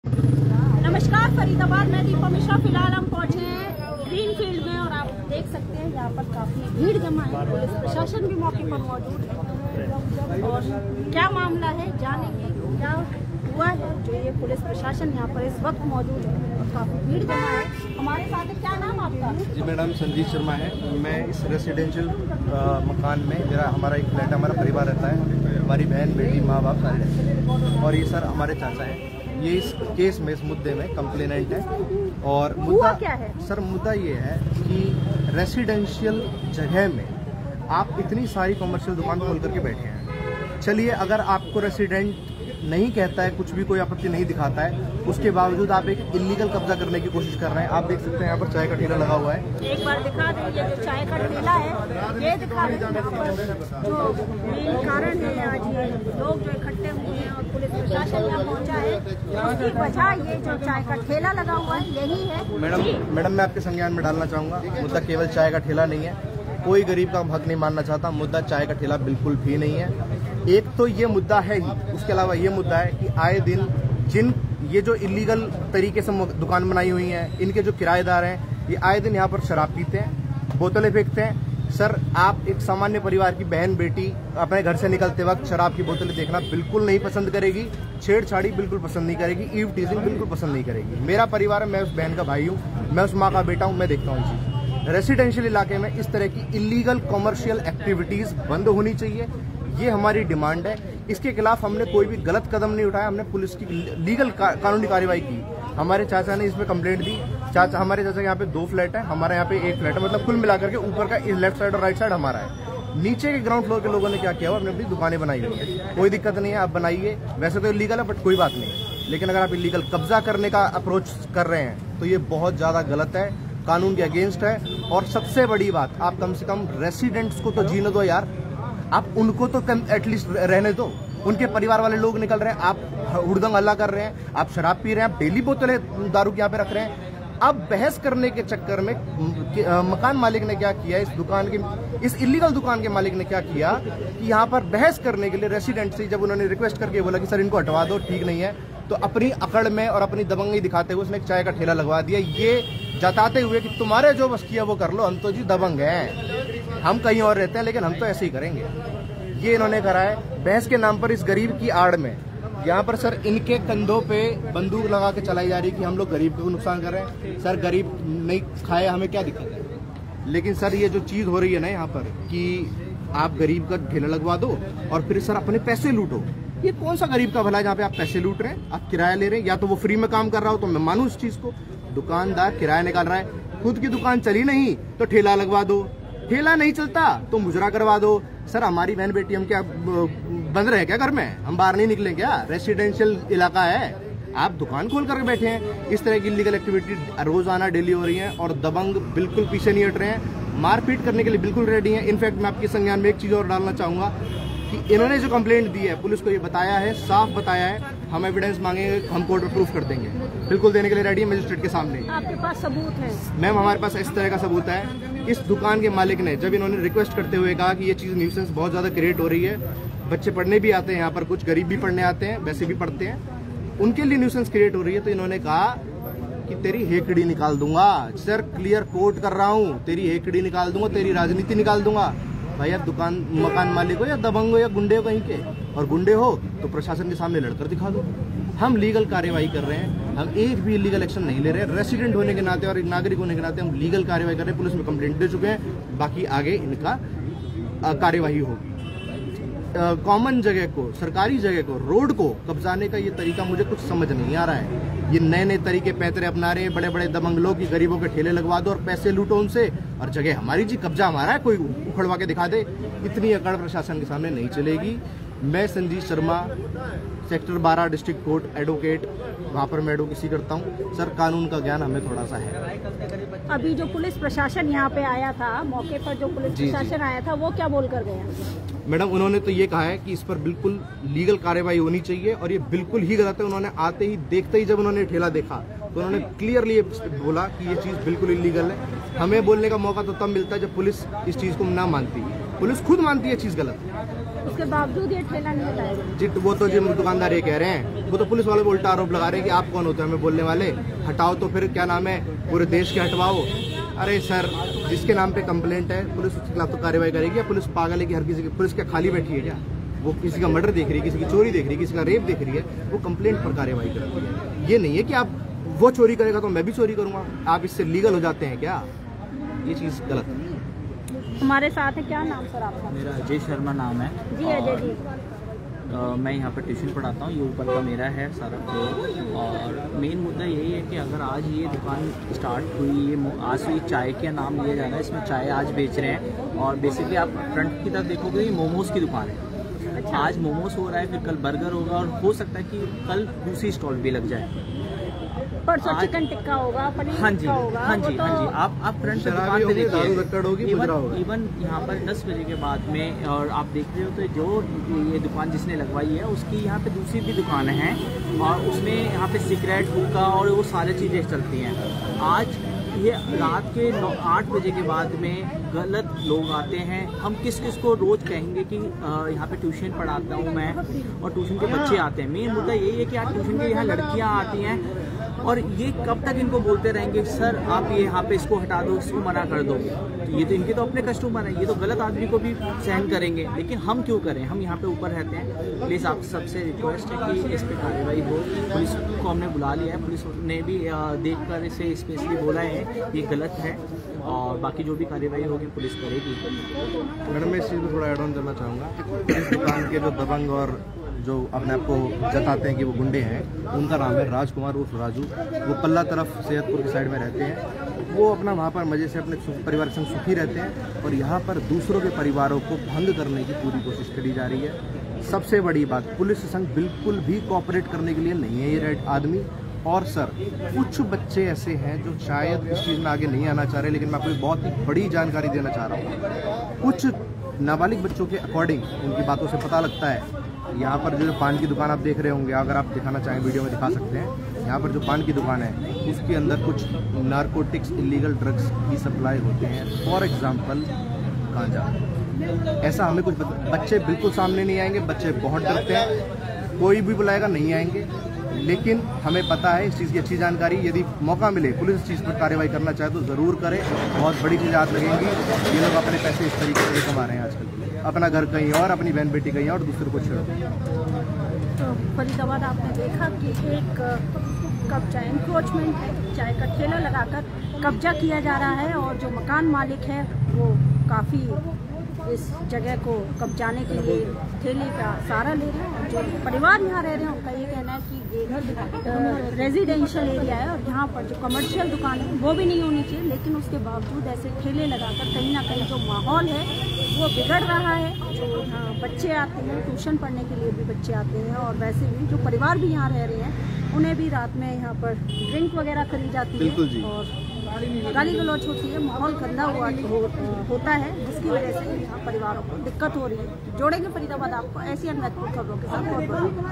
नमस्कार, फरीदाबाद में दीपा मिश्रा। फिलहाल हम पहुंचे हैं ग्रीन फील्ड में और आप देख सकते हैं यहाँ पर काफी भीड़ जमा है। पुलिस प्रशासन भी मौके पर मौजूद है और क्या मामला है जानेंगे, क्या हुआ है जो ये पुलिस प्रशासन यहाँ पर इस वक्त मौजूद है और काफी भीड़ जमा है। हमारे साथ है, क्या नाम आपका? जी मैडम, संजीत शर्मा है। मैं इस रेसिडेंशियल मकान में हमारा एक फ्लैट, हमारा परिवार रहता है, हमारी बहन बेटी माँ बाप सारे रहते हैं और ये सर हमारे चाचा हैं। ये इस केस में, इस मुद्दे में कंप्लेनेंट है। और मुद्दा क्या है सर? मुद्दा ये है कि रेसिडेंशियल जगह में आप इतनी सारी कमर्शियल दुकान खोल करके बैठे हैं। चलिए, अगर आपको रेसिडेंट नहीं कहता है, कुछ भी कोई आपत्ति नहीं दिखाता है, उसके बावजूद आप एक इलीगल कब्जा करने की कोशिश कर रहे हैं। आप देख सकते हैं यहाँ पर चाय का ठेला लगा हुआ है। एक बार दिखा दें, ये जो चाय का ठेला है ये दिखा दें। यहाँ पर जो मेन कारण है, आज ये लोग जो इकट्ठे हुए हैं और पुलिस प्रशासन यहाँ पहुँचा है, उसकी वजह ये जो चाय का ठेला लगा हुआ है यही है। मैडम मैं आपके संज्ञान में डालना चाहूँगा, मुद्दा केवल चाय का ठेला नहीं है। कोई गरीब का हक नहीं मानना चाहता। मुद्दा चाय का ठेला बिल्कुल भी नहीं है। एक तो ये मुद्दा है ही, उसके अलावा ये मुद्दा है कि आए दिन ये जो इलीगल तरीके से दुकान बनाई हुई हैं, इनके जो किराएदार हैं, ये आए दिन यहाँ पर शराब पीते हैं, बोतलें फेंकते हैं। सर, आप एक सामान्य परिवार की बहन बेटी अपने घर से निकलते वक्त शराब की बोतलें देखना बिल्कुल नहीं पसंद करेगी, छेड़छाड़ी बिल्कुल पसंद नहीं करेगी, ईव टीजिंग बिल्कुल पसंद नहीं करेगी। मेरा परिवार है, मैं उस बहन का भाई हूँ, मैं उस माँ का बेटा हूँ, मैं देखता हूँ ये चीज़। रेसिडेंशियल इलाके में इस तरह की इलीगल कॉमर्शियल एक्टिविटीज बंद होनी चाहिए, ये हमारी डिमांड है। इसके खिलाफ हमने कोई भी गलत कदम नहीं उठाया, हमने पुलिस की लीगल कानूनी कार्रवाई की। हमारे चाचा ने इसमें कंप्लेंट दी। हमारे चाचा के यहाँ पे 2 फ्लैट है, हमारे यहाँ पे 1 फ्लैट है, मतलब कुल मिलाकर के ऊपर का लेफ्ट साइड और राइट साइड हमारा है। नीचे के ग्राउंड फ्लोर के लोगों ने क्या किया हुआ, अपनी अपनी दुकानें बनाई हुई है। कोई दिक्कत नहीं है, आप बनाइए। वैसे तो इलीगल है बट कोई बात नहीं, लेकिन अगर आप इलीगल कब्जा करने का अप्रोच कर रहे हैं तो ये बहुत ज्यादा गलत है, कानून के अगेंस्ट है। और सबसे बड़ी बात, आप कम से कम रेसिडेंट्स को तो जीने दो यार, आप उनको तो एटलीस्ट रहने दो। उनके परिवार वाले लोग निकल रहे हैं, आप हुड़दंग हल्ला कर रहे हैं, आप शराब पी रहे हैं, आप डेली बोतलें दारू के यहाँ पे रख रहे हैं। अब बहस करने के चक्कर में मकान मालिक ने क्या किया, इस इलीगल दुकान के मालिक ने क्या किया कि यहाँ पर बहस करने के लिए रेसिडेंट से जब उन्होंने रिक्वेस्ट करके बोला कि सर इनको हटवा दो, ठीक नहीं है, तो अपनी अकड़ में और अपनी दबंगी दिखाते हुए उसने एक चाय का ठेला लगवा दिया, ये जताते हुए कि तुम्हारे जो बस किया वो कर लो, हम तो जी दबंग हैं, हम कहीं और रहते हैं लेकिन हम तो ऐसे ही करेंगे। ये इन्होंने करा है बहस के नाम पर। इस गरीब की आड़ में यहाँ पर सर इनके कंधों पे बंदूक लगा के चलाई जा रही कि हम लोग गरीब को नुकसान कर रहे हैं। सर, गरीब नहीं खाए हमें क्या दिक्कत है, लेकिन सर ये जो चीज हो रही है ना यहाँ पर कि आप गरीब का ठेला लगवा दो और फिर सर अपने पैसे लूटो, ये कौन सा गरीब का भला है जहाँ पे आप पैसे लूट रहे हैं, आप किराया ले रहे हैं। या तो वो फ्री में काम कर रहा हो तो मैं मानूं इस चीज को, दुकानदार किराया निकाल रहा है, खुद की दुकान चली नहीं तो ठेला लगवा दो, ठेला नहीं चलता तो मुजरा करवा दो। सर, हमारी बहन बेटी हम क्या बंद रहे क्या घर में, हम बाहर नहीं निकले क्या? रेसिडेंशियल इलाका है, आप दुकान खोल कर बैठे हैं। इस तरह की इलीगल एक्टिविटी रोजाना डेली हो रही है और दबंग बिल्कुल पीछे नहीं हट रहे हैं, मारपीट करने के लिए बिल्कुल रेडी हैं। इनफैक्ट मैं आपके संज्ञान में एक चीज और डालना चाहूंगा कि इन्होंने जो कंप्लेंट दी है, पुलिस को ये बताया है, साफ बताया है, हम एविडेंस मांगेंगे, हम कोर्ट में प्रूफ कर देंगे, बिल्कुल देने के लिए रेडी है मजिस्ट्रेट के सामने। आपके पास सबूत है? मैम, हमारे पास इस तरह का सबूत है। इस दुकान के मालिक ने जब इन्होंने रिक्वेस्ट करते हुए कहा कि ये चीज न्यूसेंस बहुत ज्यादा क्रिएट हो रही है, बच्चे पढ़ने भी आते हैं यहाँ पर, कुछ गरीब भी पढ़ने आते हैं, वैसे भी पढ़ते हैं, उनके लिए न्यूसेंस क्रिएट हो रही है, तो इन्होंने कहा कि तेरी हेकड़ी निकाल दूंगा। सर, क्लियर कोट कर रहा हूँ, तेरी हेकड़ी निकाल दूंगा, तेरी राजनीति निकाल दूंगा। भाई, आप मकान मालिक हो या दबंग हो या गुंडे हो कहीं के, और गुंडे हो तो प्रशासन के सामने लड़कर दिखा दो। हम लीगल कार्यवाही कर रहे हैं, हम एक भी इलीगल एक्शन नहीं ले रहे हैं। रेसिडेंट होने के नाते और एक नागरिक होने के नाते हम लीगल कार्यवाही कर रहे हैं। पुलिस में कंप्लेंट दे चुके हैं, बाकी आगे इनका कार्यवाही होगी। कॉमन जगह को, सरकारी जगह को, रोड को कब्जाने का ये तरीका मुझे कुछ समझ नहीं आ रहा है। ये नए नए तरीके पैतरे अपना रहे हैं बड़े बड़े दबंग लोग की, गरीबों के ठेले लगवा दो और पैसे लूटो उनसे, और जगह हमारी जी, कब्जा हमारा है, कोई उखड़वा के दिखा दे। इतनी अकड़ प्रशासन के सामने नहीं चलेगी। मैं Sanjeet Sharma, sector 12 district court advocate, वहाँ पर मैं एडवोकेसी करता हूँ। सर, कानून का ज्ञान हमें थोड़ा सा है। अभी जो पुलिस प्रशासन यहाँ पे आया था, मौके पर जो पुलिस प्रशासन आया था, वो क्या बोल कर गया? मैडम, उन्होंने तो ये कहा है कि इस पर बिल्कुल लीगल कार्रवाई होनी चाहिए और ये बिल्कुल ही गलत है। उन्होंने आते ही, देखते ही जब उन्होंने ठेला देखा तो उन्होंने क्लियरली ये बोला कि ये चीज़ बिल्कुल इलीगल है। हमें बोलने का मौका तो तब मिलता है जब पुलिस इस चीज़ को ना मानती है। पुलिस खुद मानती है चीज गलत है, उसके बावजूद ये ठेला नहीं हटाएगा जी। तो वो तो जो दुकानदार ये कह रहे हैं, वो तो पुलिस वाले को उल्टा आरोप लगा रहे हैं कि आप कौन होते हैं हमें बोलने वाले, हटाओ तो फिर क्या नाम है पूरे देश के हटवाओ। अरे सर, जिसके नाम पे कंप्लेंट है पुलिस उसके खिलाफ तो कार्रवाई करेगी। या पुलिस पागल है कि हर किसी की, पुलिस क्या खाली बैठी है क्या? वो किसी का मर्डर देख रही है, किसी की चोरी देख रही है, किसी का रेप देख रही है, वो कंप्लेंट पर कार्रवाई करती है। ये नहीं है कि आप वो चोरी करेगा तो मैं भी चोरी करूंगा, आप इससे लीगल हो जाते हैं क्या? ये चीज गलत है। हमारे साथ है, क्या नाम सर आपका? मेरा अजय शर्मा नाम है जी अजय जी। मैं यहाँ पर ट्यूशन पढ़ाता हूँ। ये ऊपर का मेरा है सारा फ्लोर। और मेन मुद्दा यही है कि अगर आज ये दुकान स्टार्ट हुई, ये आज से चाय का नाम लिया जा रहा है, इसमें चाय आज बेच रहे हैं। और बेसिकली आप फ्रंट की तरफ देखोगे ये मोमोज की दुकान है। अच्छा। आज मोमोज हो रहा है, फिर कल बर्गर होगा और हो सकता है कि कल दूसरी स्टॉल भी लग जाए। परसों चिकन टिक्का होगा, पनीर हाँ जी, टिक्का होगा। हाँ जी, हाँ जी। आप फ्रंट पे दुकान पे देखिए, इवन यहाँ पर 10 बजे के बाद में, और आप देख रहे हो तो जो ये दुकान जिसने लगवाई है उसकी यहाँ पे दूसरी भी दुकान है और उसमें यहाँ पे सिगरेट, हुक्का और वो सारी चीज़ें चलती हैं। आज ये रात के 8 बजे के बाद में गलत लोग आते हैं। हम किस किस को रोज़ कहेंगे कि यहाँ पे ट्यूशन पढ़ाता हूँ मैं और ट्यूशन के बच्चे आते हैं। मेन मुद्दा यही है कि आज ट्यूशन के यहाँ लड़कियाँ आती हैं और ये कब तक इनको बोलते रहेंगे सर आप ये यहाँ पे इसको हटा दो, इसको मना कर दो। तो ये तो इनके तो अपने कस्टमर हैं, ये तो गलत आदमी को भी सहन करेंगे, लेकिन हम क्यों करें? हम यहाँ पे ऊपर रहते हैं। प्लीज़ आप सबसे रिक्वेस्ट है कि इस पर कार्रवाई हो। पुलिस को हमने बुला लिया है, पुलिस ने भी देख कर इसे स्पेशली बोला है ये गलत है और बाकी जो भी कार्रवाई होगी पुलिस करेगी। मैडम मैं इस चीज़ में थोड़ा एड ऑन करना चाहूँगा। इस दुकान के जो दबंग और जो अपने आप को जताते हैं कि वो गुंडे हैं, उनका नाम है राजकुमार उर्फ राजू। वो पल्ला तरफ सेहतपुर की साइड में रहते हैं। वो अपना वहाँ पर मज़े से अपने परिवार के संग सुखी रहते हैं और यहाँ पर दूसरों के परिवारों को भंग करने की पूरी कोशिश करी जा रही है। सबसे बड़ी बात, पुलिस संग बिल्कुल भी कोऑपरेट करने के लिए नहीं है ये रेड आदमी। और सर, कुछ बच्चे ऐसे हैं जो शायद इस चीज़ में आगे नहीं आना चाह रहे, लेकिन मैं आपको एक बहुत ही बड़ी जानकारी देना चाह रहा हूँ। कुछ नाबालिग बच्चों के अकॉर्डिंग उनकी बातों से पता लगता है यहाँ पर जो पान की दुकान आप देख रहे होंगे, अगर आप दिखाना चाहें वीडियो में दिखा सकते हैं। यहाँ पर जो पान की दुकान है उसके अंदर कुछ नारकोटिक्स, इलीगल ड्रग्स की सप्लाई होते हैं। फॉर एग्जांपल गांजा। ऐसा हमें कुछ बच्चे बिल्कुल सामने नहीं आएंगे, बच्चे बहुत डरते हैं, कोई भी बुलाएगा नहीं आएंगे। लेकिन हमें पता है इस चीज़ की अच्छी जानकारी, यदि मौका मिले पुलिस इस चीज़ पर कार्रवाई करना चाहे तो ज़रूर करे। बहुत बड़ी चीज़ याद लगेंगी। ये लोग अपने पैसे इस तरीके से कमा रहे हैं आजकल, अपना घर कहीं और, अपनी बहन बेटी कहीं और, दूसरे को छेड़ो। तो फरीदाबाद आपने देखा कि एक कब्जा, इंक्रोचमेंट है, चाय का ठेला लगाकर कब्जा किया जा रहा है और जो मकान मालिक है वो काफ़ी इस जगह को कब्जाने के लिए ठेले का सहारा ले रहे हैं। जो परिवार यहाँ रह रहे हैं उनका ये कहना है कि ये रेजिडेंशियल एरिया है और यहाँ पर जो कमर्शियल दुकान है वो भी नहीं होनी चाहिए, लेकिन उसके बावजूद ऐसे ठेले लगाकर कहीं ना कहीं जो माहौल है वो बिगड़ रहा है। जो यहाँ बच्चे आते हैं, ट्यूशन पढ़ने के लिए भी बच्चे आते हैं और वैसे भी जो परिवार भी यहाँ रह रहे हैं उन्हें भी रात में यहाँ पर ड्रिंक वगैरह करी जाती है और गाली गलौज होती है, माहौल गंदा होता है, जिसकी वजह से यहाँ परिवारों को दिक्कत हो रही है। जोड़ेंगे फरीदाबाद आपको ऐसी अनमहत्वपूर्ण खबरों के साथ। बहुत बहुत